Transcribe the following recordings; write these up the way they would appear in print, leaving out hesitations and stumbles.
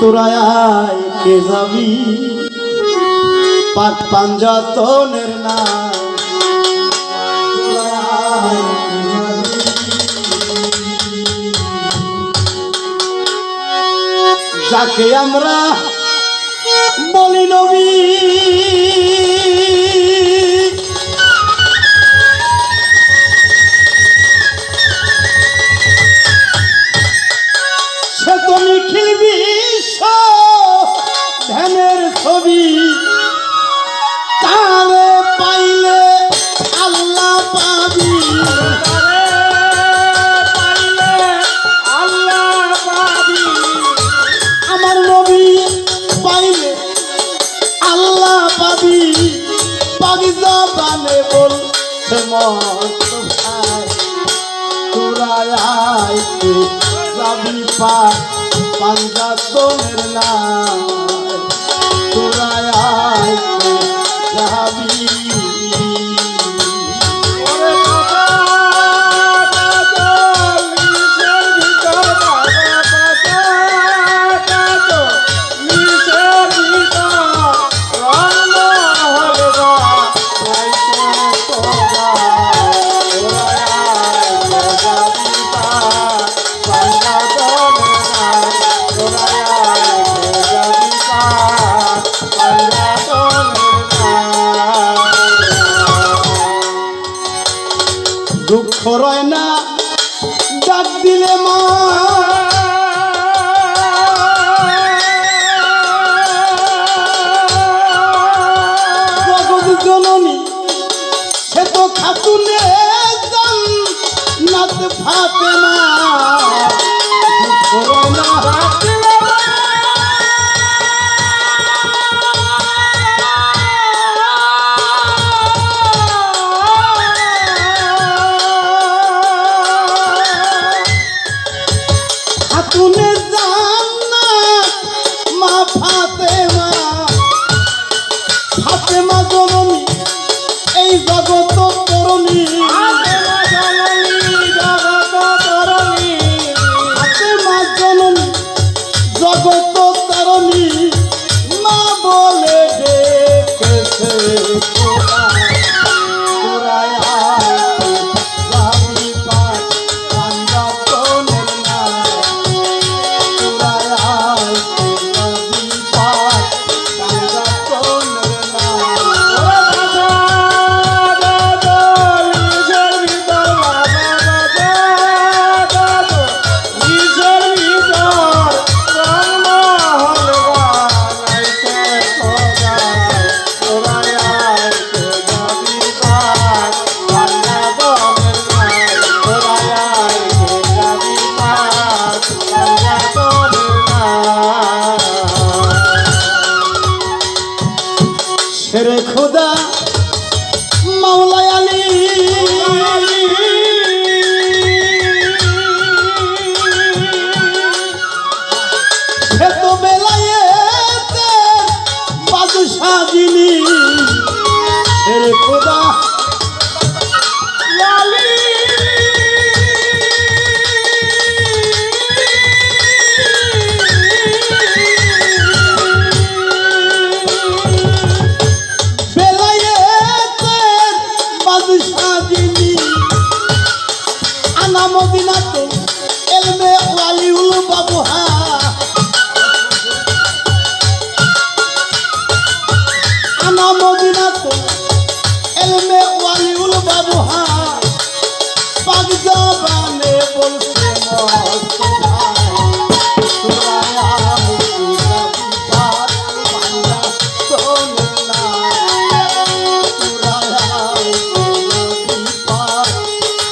তোরায় কে যাবি পাক পাঞ্জাতনের না যাকে আমরা বলি নবী সে তো নিখিল বিশ্ব ধ্যানের ছবি তারে পাইলে আল্লাহ পাবি আমার নবী পাইলে আল্লাহ পাবি পাবি জবানে বল সে মস্ত ভাই তোরায় আইতে যাবি পাক পাঞ্জাতনের না তোরায় আইতে যাবি দুঃখ রয় না ডাক দিলে মা জগৎ জননী সে তো খাতুনে জান্নাত ফাতেমা দুঃখ রয় না ডাক দিলে মা খাতুনে জান্নাত মা ফাতেমা ফাতেমা জননী এই জগৎ তরণী ফাতেমা জননী জগৎ তরণী মা বলে ডেকেছে তোরায় আইতে যাবি পাক পাঞ্জাতনের না তোরায় আইতে যাবি পাক পাঞ্জাতনের না শেরে খোদা মাওলা আলী সে তো বেলায়েতের বাদশা যিনি শেরে খোদা আলী আনা মদিনাতে এলমে ওয়ালিউল বাবুহা আনা মদিনাতে এলমে ওয়ালিউল বাবুহা পাক জবানে বলছে মস্ত ভাই তোরায় আইতে যাবি পাক পাঞ্জাতনের না তোরায় আইতে যাবি পাক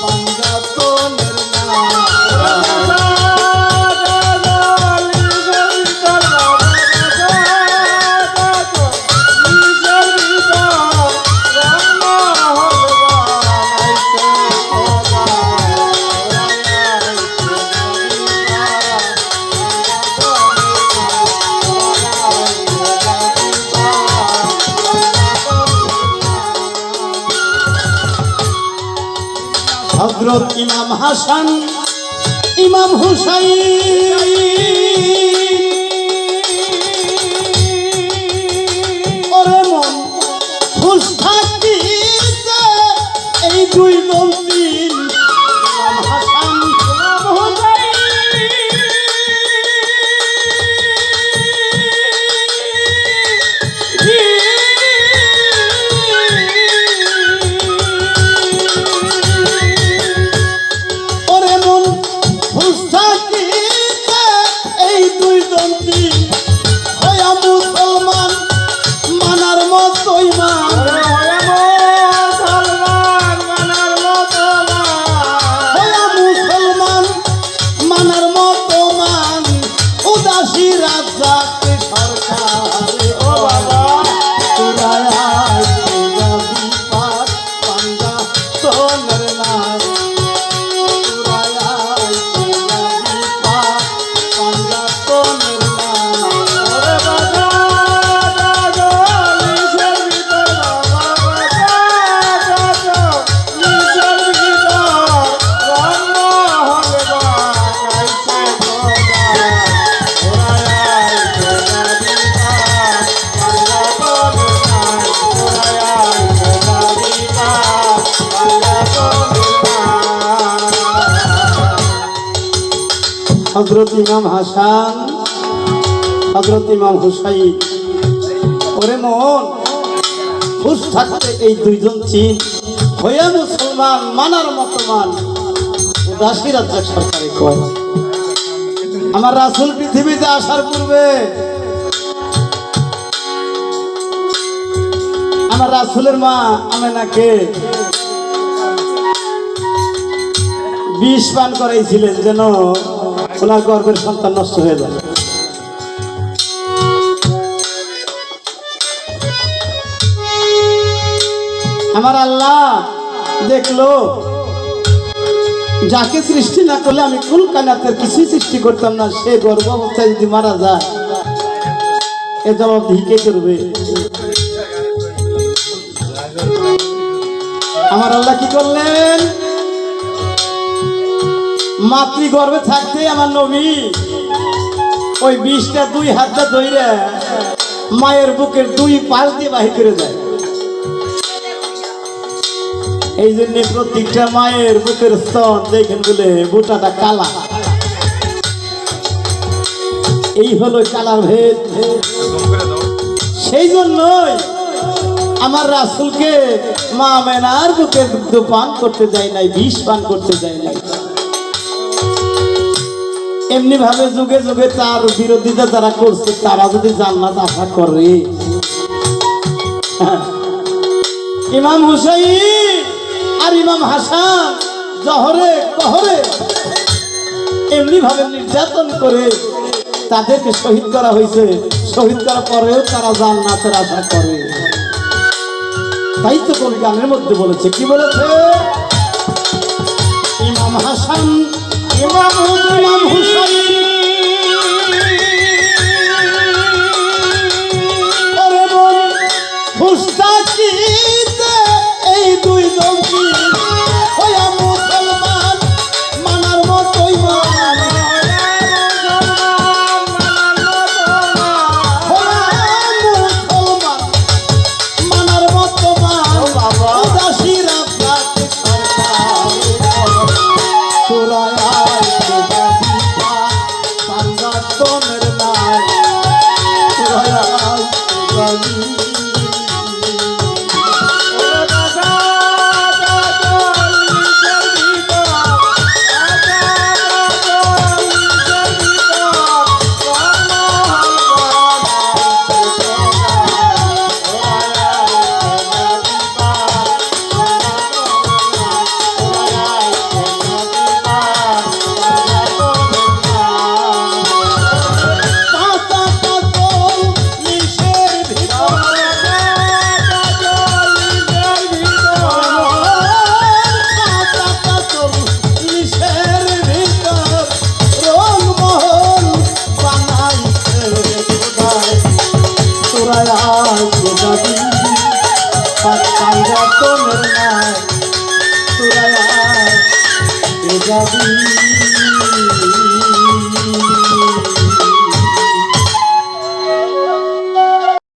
পাঞ্জাতনের না হযরত ইমাম হাসান ইমাম হুসাইন সৃষ্টি হইয়া মুসলমান মানার মতো ইমান হইয়া মুসলমান মানার মতো মান উদাসী রাজ্জাক সরকার ও বাবা তুরায় বিপাক পাঙ্গা তোনের নাম হযরত ইমাম হাসান হযরত ইমাম হুসাইন ওরে মন হুশ থাকতে এই দুইজন চিন হইয়া মুসলমান মানার মতো মান উদাসী রাজ্জাক সরকারে কয় আমার রাসূল পৃথিবীতে আসার পূর্বে আমার রাসূলের মা আমেনাকে বিষ পান করাইছিলেন যেন ওনার গর্ভের সন্তান নষ্ট হয়ে যায়। আমার আল্লাহ দেখলো যাকে সৃষ্টি না করলে আমি কুল কানাতের কিছুই সৃষ্টি করতাম না, সে গর্ভ অবস্থায় যদি মারা যায় এ জবাব কে করবে? আমার আল্লাহ কি করলেন? মাতৃগর্ভে থাকতে আমার নবী ওই বিষটা দুই হাতটা ধরে মায়ের বুকের দুই পাশ দিয়ে বাহির করে দেয়। এই জন্য প্রত্যেকটা মায়ের বুকের স্তন দেখেন বলে বুটাটা কালা, এই হলো কালার ভেদ। সেই জন্যই আমার রাসূলকে মা আমেনার বুকের দুধ পান করতে দেয় নাই, বিষ পান করতে দেয় নাই। এমনি ভাবে যুগে যুগে তার বিরোধিতা যারা করছে তারা যদি জান্নাত আশা করে, ইমাম হুসাইন আর ইমাম হাসান জহরে কহরে এমনি ভাবে নির্যাতন করে তাদেরকে শহীদ করা হয়েছে। শহীদ করার পরেও তারা জান্নাতের আশা করে। তাই তো কবি গানের মধ্যে বলেছে, কি বলেছে? ইমাম হাসান ইমাম হুসাইন ওরে মন হুস্তাকিতে এই দুই জঙ্গি হইয়া মুসলমান মানার মতো ইমান মুসলমান মানার মতো মান উদাসী রাজ্জাক সরকার তুরায় যাবি